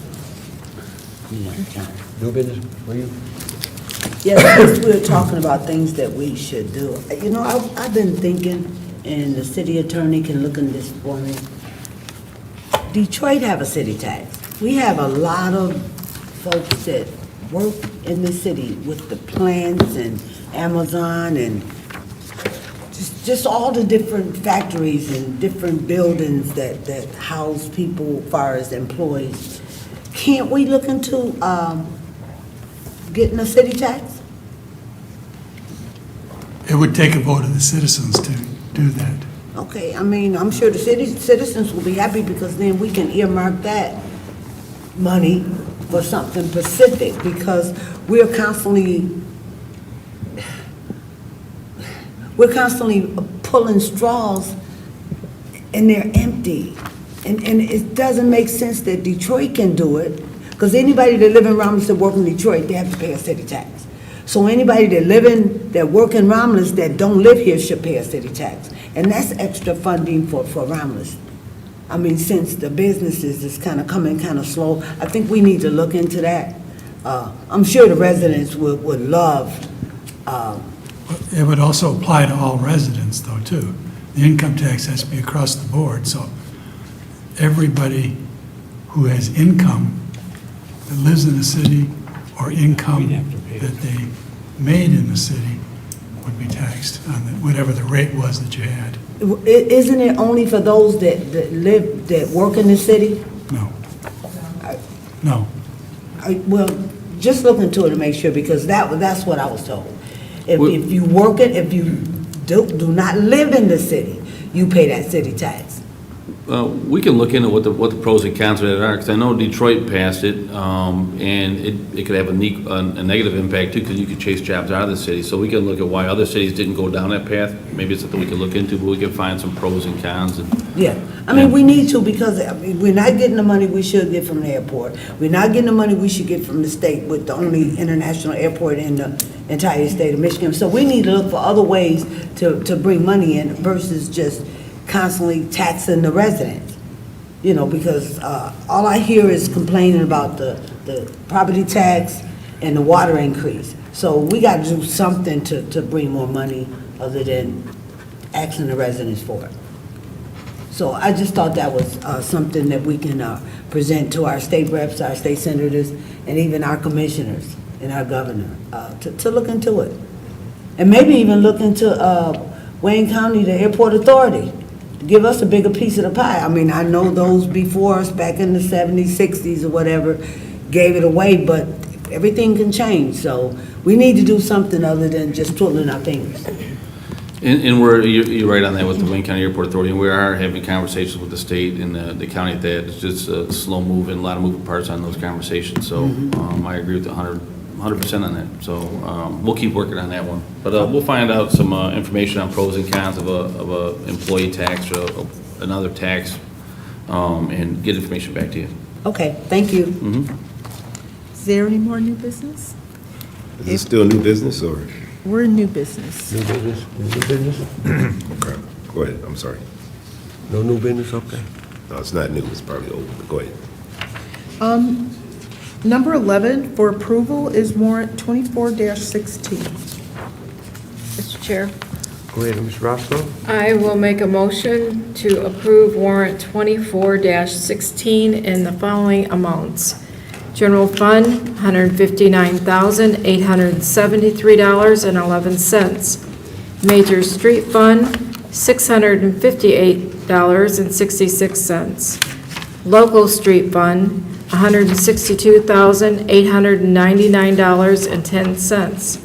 New business for you? Yes, we're talking about things that we should do. You know, I've been thinking, and the city attorney can look in this for me. Detroit have a city tax. We have a lot of folks that work in the city with the plants and Amazon and just all the different factories and different buildings that house people as far as employees. Can't we look into getting a city tax? It would take a vote of the citizens to do that. Okay, I mean, I'm sure the citizens will be happy because then we can earmark that money for something specific, because we're constantly pulling straws and they're empty. And it doesn't make sense that Detroit can do it, because anybody that live in Romulus that work in Detroit, they have to pay a city tax. So anybody that work in Romulus that don't live here should pay a city tax. And that's extra funding for Romulus. I mean, since the businesses is kind of coming kind of slow, I think we need to look into that. I'm sure the residents would love. It would also apply to all residents, though, too. The income tax has to be across the board, so everybody who has income that lives in the city or income that they made in the city would be taxed on whatever the rate was that you had. Isn't it only for those that work in the city? No. No. Well, just look into it to make sure, because that's what I was told. If you do not live in the city, you pay that city tax. We can look into what the pros and cons of that are, because I know Detroit passed it, and it could have a negative impact too, because you could chase jobs out of the city. So we can look at why other cities didn't go down that path. Maybe it's something we can look into, but we can find some pros and cons. Yeah, I mean, we need to, because I mean, we're not getting the money we should get from the airport. We're not getting the money we should get from the state with the only international airport in the entire state of Michigan. So we need to look for other ways to bring money in versus just constantly taxing the residents. You know, because all I hear is complaining about the property tax and the water increase. So we got to do something to bring more money other than asking the residents for it. So I just thought that was something that we can present to our state reps, our state senators, and even our commissioners and our governor to look into it. And maybe even look into Wayne County, the airport authority, to give us a bigger piece of the pie. I mean, I know those before us back in the 70s, 60s or whatever gave it away, but everything can change. So we need to do something other than just twiddling our fingers. And you're right on that with the Wayne County Airport Authority, and we are having conversations with the state and the county at that. It's just a slow move and a lot of moving parts on those conversations, so I agree with 100% on that. So we'll keep working on that one. But we'll find out some information on pros and cons of a employee tax or another tax, and get information back to you. Okay, thank you. Is there any more new business? Is this still new business, or? We're in new business. New business? New business? Okay, go ahead, I'm sorry. No new business? Okay. No, it's not new, it's probably old, but go ahead. Number 11 for approval is warrant 24-16. Mr. Chair, Go ahead, Ms. Roscoe. I will make a motion to approve warrant 24-16 in the following amounts. General Fund, $159,873.11. Major Street Fund, $658.66. Local Street Fund, $162,899.10.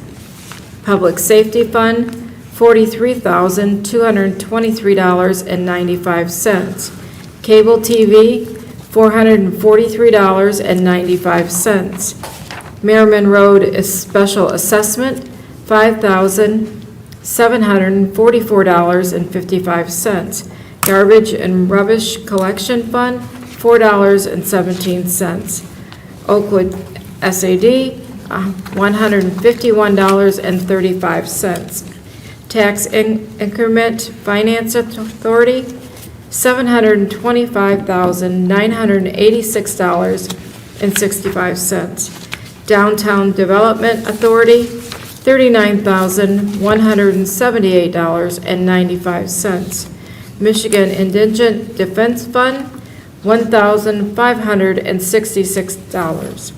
Public Safety Fund, $43,223.95. Cable TV, $443.95. Merriman Road Special Assessment, $5,744.55. Garbage and Rubbish Collection Fund, $4.17. Oakwood SAD, $151.35. Tax Increment Finance Authority, $725,986.65. Downtown Development Authority, $39,178.95. Michigan Indigent Defense Fund, $1,566.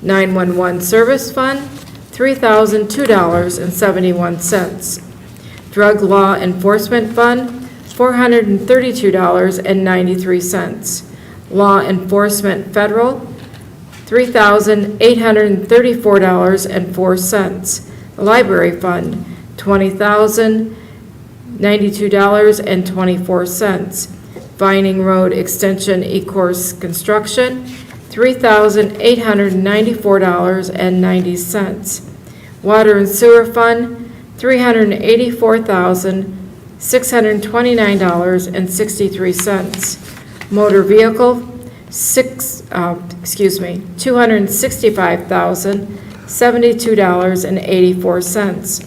911 Service Fund, $3,002.71. Drug Law Enforcement Fund, $432.93. Law Enforcement Federal, $3,834.04. Library Fund, $20,092.24. Vining Road Extension E-Course Construction, $3,894.90. Water and Sewer Fund, $384,629.63. Motor Vehicle, $265,072.84.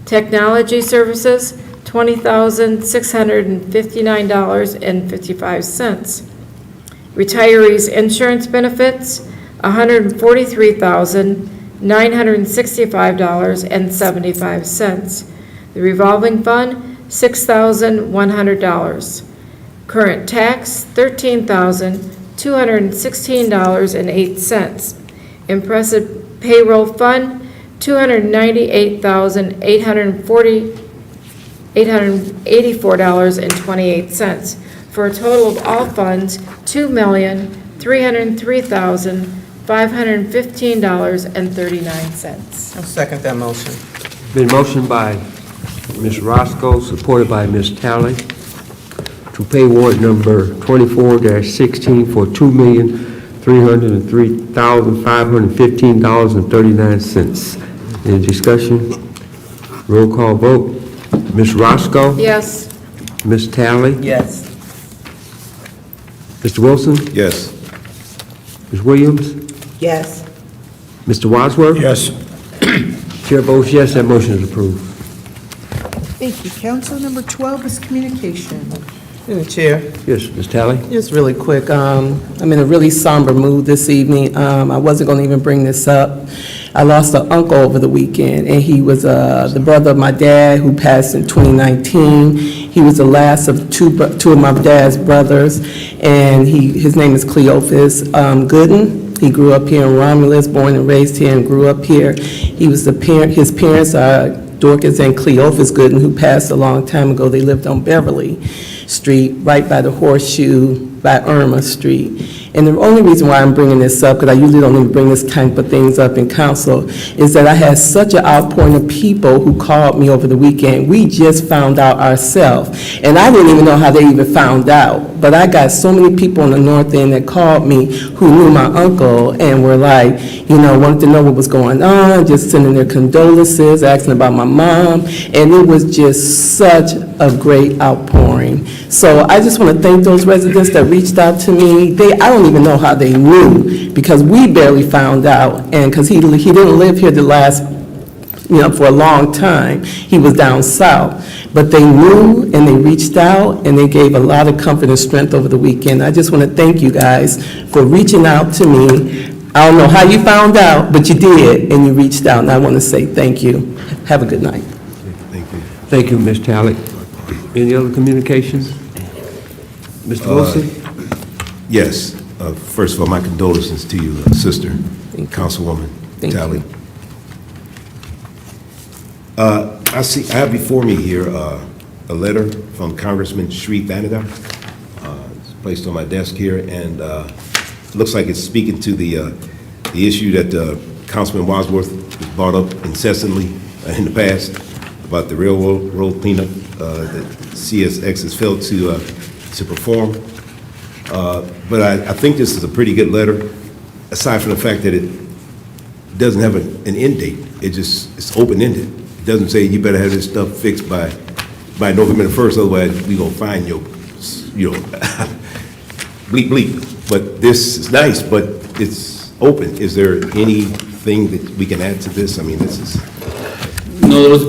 Technology Services, $20,659.55. Retirees Insurance Benefits, $143,965.75. The Revolving Fund, $6,100. Current Tax, $13,216.08. Impressive Payroll Fund, $298,884.28, for a total of all funds, $2,303,515.39. I'll second that motion. Been motioned by Ms. Roscoe, supported by Ms. Talley, to pay warrant number 24-16 for $2,303,515.39. Any discussion? Roll call vote. Ms. Roscoe? Yes. Ms. Tally? Yes. Mr. Wilson? Yes. Ms. Williams? Yes. Mr. Wadsworth? Yes. Chair votes yes, that motion is approved. Thank you. Council, number 12 is communication. Through the chair. Yes, Ms. Tally? Just really quick, I'm in a really somber mood this evening. I wasn't going to even bring this up. I lost an uncle over the weekend, and he was the brother of my dad who passed in 2019. He was the last of two of my dad's brothers, and his name is Cleophas Gooden. He grew up here in Romulus, born and raised here, and grew up here. His parents are Dorcas and Cleophas Gooden, who passed a long time ago. They lived on Beverly Street, right by the Horseshoe, by Irma Street. And the only reason why I'm bringing this up, because I usually don't even bring this type of things up in council, is that I had such an outpouring of people who called me over the weekend. We just found out ourselves, and I didn't even know how they even found out. But I got so many people on the north end that called me who knew my uncle and were like, wanted to know what was going on, just sending their condolences, asking about my mom, and it was just such a great outpouring. So I just want to thank those residents that reached out to me. I don't even know how they knew, because we barely found out, and because he didn't live here for a long time. He was down south. But they knew, and they reached out, and they gave a lot of comfort and strength over the weekend. I just want to thank you guys for reaching out to me. I don't know how you found out, but you did, and you reached out, and I want to say thank you. Have a good night. Thank you. Thank you, Ms. Tally. Any other communications? Mr. Wilson? Yes. First of all, my condolences to you, sister, Councilwoman Thank Tally. you. I have before me here a letter from Congressman Sri Vanida. It's placed on my desk here, and it looks like it's speaking to the issue that Councilman Wadsworth has brought up incessantly in the past about the railroad cleanup that CSX has failed to perform. But I think this is a pretty good letter, aside from the fact that it doesn't have an end date. It's open-ended. It doesn't say you better have this stuff fixed by November the 1st, otherwise we gonna find you, bleep, bleep. But this is nice, but it's open. Is there anything that we can add to this? I mean, this is... No, there's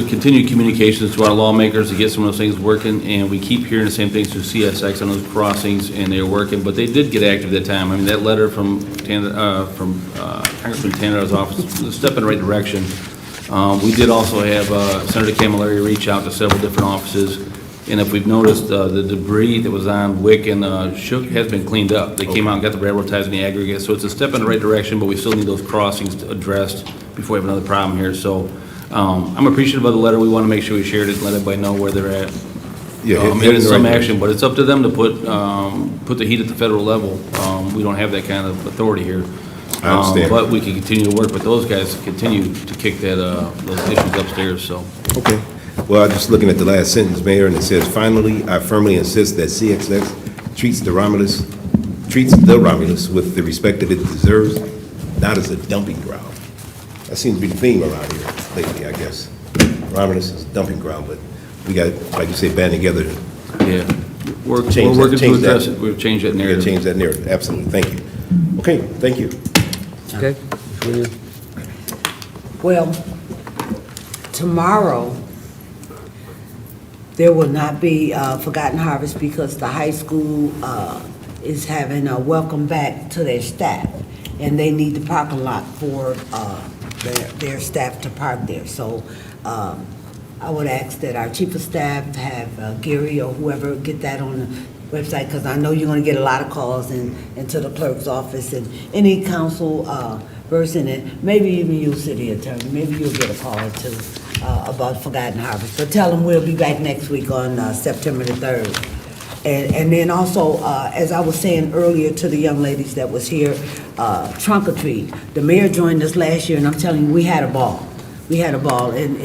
continued communications to our lawmakers to get some of those things working, and we keep hearing the same things through CSX on those crossings, and they're working, but they did get active at that time. I mean, that letter from Congressman Tanner's office was a step in the right direction. We did also have Senator Camilleri reach out to several different offices, and if we've noticed, the debris that was on Wick and Shook has been cleaned up. They came out and got the railroad ties and the aggregate, so it's a step in the right direction, but we still need those crossings addressed before we have another problem here. So I'm appreciative of the letter. We want to make sure we shared it and let everybody know where they're at. Yeah, And it's some action, but it's up to them to put the heat at the federal level. We don't have that kind of authority here. I understand. But we can continue to work with those guys to continue to kick that those issues upstairs, so. Okay. Well, I'm just looking at the last sentence, Mayor, and it says, finally, I firmly insist that CXX treats the Romulus with the respect that it deserves, not as a dumping ground. That seems to be the theme around here lately, I guess. Romulus is a dumping ground, but we got, like you say, band together. Yeah, we're Change working to that- address it. We've changed that We gotta narrative. change that narrative, absolutely. Thank you. Okay, thank you. Okay. Ms. Williams? Well, tomorrow, there will not be Forgotten Harvest because the high school is having a welcome back to their staff, and they need the parking lot for their staff to park there. So I would ask that our chief of staff have Gary or whoever get that on the website, because I know you're going to get a lot of calls into the clerk's office and any council person, and maybe even you, city attorney, maybe you'll get a call or two about Forgotten Harvest. But tell them we'll be back next week on September the 3rd. And then also, as I was saying earlier to the young ladies that was here, trunk or treat. The mayor joined us last year, and I'm telling you, we had a ball. We had a ball, and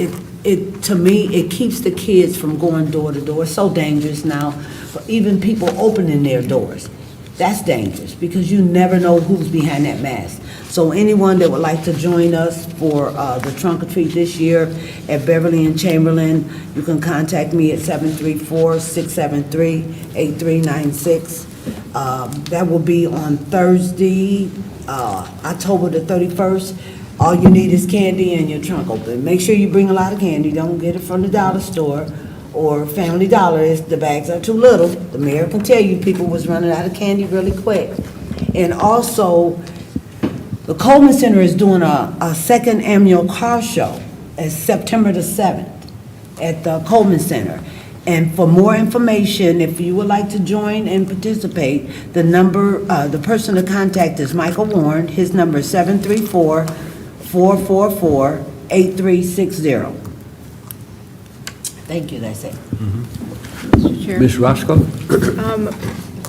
to me, it keeps the kids from going door to door. It's so dangerous now, for even people opening their doors. That's dangerous, because you never know who's behind that mask. So anyone that would like to join us for the trunk or treat this year at Beverly and Chamberlain, you can contact me at 734-673-8396. That will be on Thursday, October the 31st. All you need is candy and your trunk open. Make sure you bring a lot of candy. Don't get it from the dollar store or Family Dollar. The bags are too little. The mayor can tell you people was running out of candy really quick. And also, the Coleman Center is doing a second annual car show. It's September the 7th at the Coleman Center. And for more information, if you would like to join and participate, the person to contact is Michael Warren. His number is 734-444-8360. Thank you, that's it. Mr. Chair. Ms. Roscoe?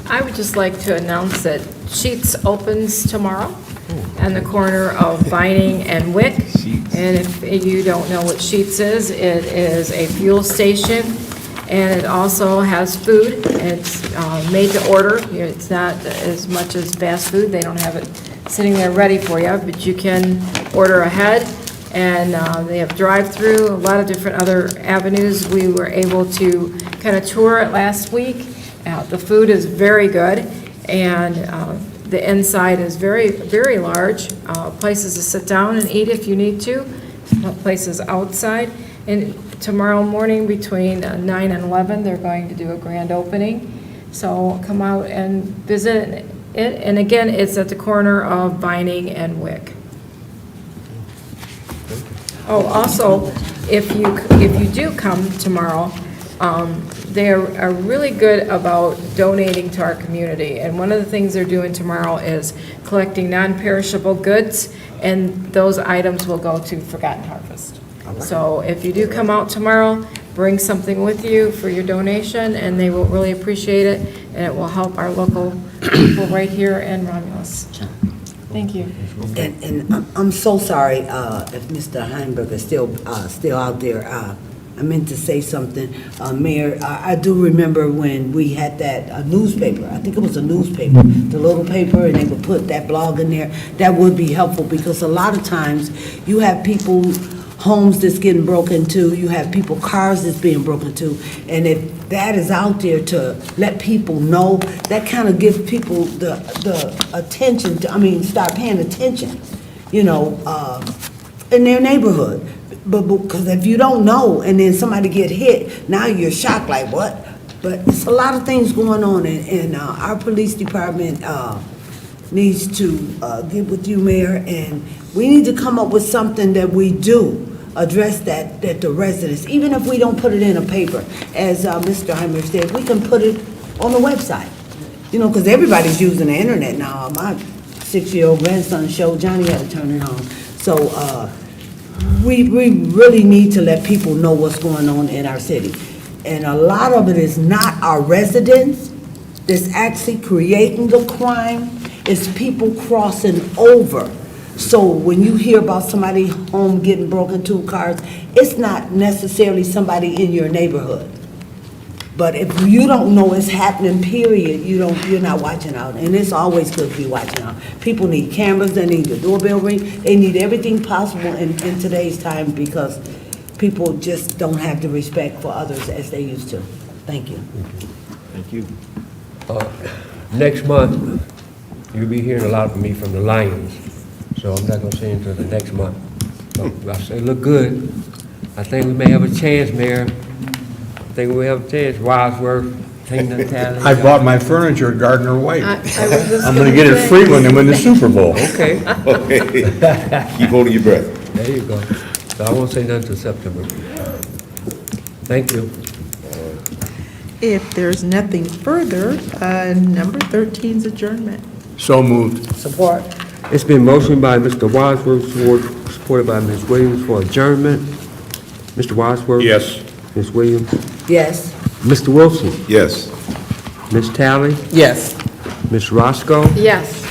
I would just like to announce that Sheets opens tomorrow on the corner of Vining and Wick. And if you don't know what Sheets is, it is a fuel station, and it also has food. It's made to order. It's not as much as fast food. They don't have it sitting there ready for you, but you can order ahead. And they have drive-through, a lot of different other avenues. We were able to kind of tour it last week. The food is very good, and the inside is very, very large. Places to sit down and eat if you need to. Places outside. And tomorrow morning between 9 and 11, they're going to do a grand opening. So come out and visit it. And again, it's at the corner of Vining and Wick. Oh, also, if you do come tomorrow, they are really good about donating to our community. And one of the things they're doing tomorrow is collecting non-perishable goods, and those items will go to Forgotten Harvest. So if you do come out tomorrow, bring something with you for your donation, and they will really appreciate it, and it will help our local people right here in Romulus. Thank you. And I'm so sorry if Mr. Heinberg is still out there. I meant to say something. Mayor, I do remember when we had that newspaper. I think it was a newspaper, the little paper, and they would put that blog in there. That would be helpful, because a lot of times you have people, homes that's getting broken into, you have people, cars that's being broken into, and if that is out there to let people know, that kind of gives people the attention to, start paying attention, in their neighborhood. But because if you don't know and then somebody get hit, now you're shocked, like what? But it's a lot of things going on, and our police department needs to get with you, Mayor, and we need to come up with something that we do address that the residents, even if we don't put it in a paper, as Mr. Heimer said, we can put it on the website, because everybody's using the internet now. My 6-year-old grandson showed Johnny how to turn it on. So we really need to let people know what's going on in our city. And a lot of it is not our residents that's actually creating the crime. It's people crossing over. So when you hear about somebody home getting broken into, cars, it's not necessarily somebody in your neighborhood. But if you don't know it's happening, period, you're not watching out. And it's always good to be watching out. People need cameras, they need the doorbell ring, they need everything possible in today's time, because people just don't have the respect for others as they used to. Thank you. Thank you. Next month, you'll be hearing a lot from me from the Lions, so I'm not gonna say until the next month. So I say, look good. I think we may have a chance, Mayor. I think we have a chance. Wadsworth, Tina, Tally. I bought my furniture at Gardner White. I was just I'm gonna get it free when they win the Super Bowl. Okay, Okay. Keep holding your breath. there you go. So I won't say nothing until September. Thank you. If there's nothing further, number 13 is adjournment. So moved. Support. It's been motioned by Mr. Wadsworth, supported by Ms. Williams for adjournment. Mr. Wadsworth? Yes. Ms. Williams? Yes. Mr. Wilson? Yes. Ms. Tally? Yes. Ms. Roscoe? Yes.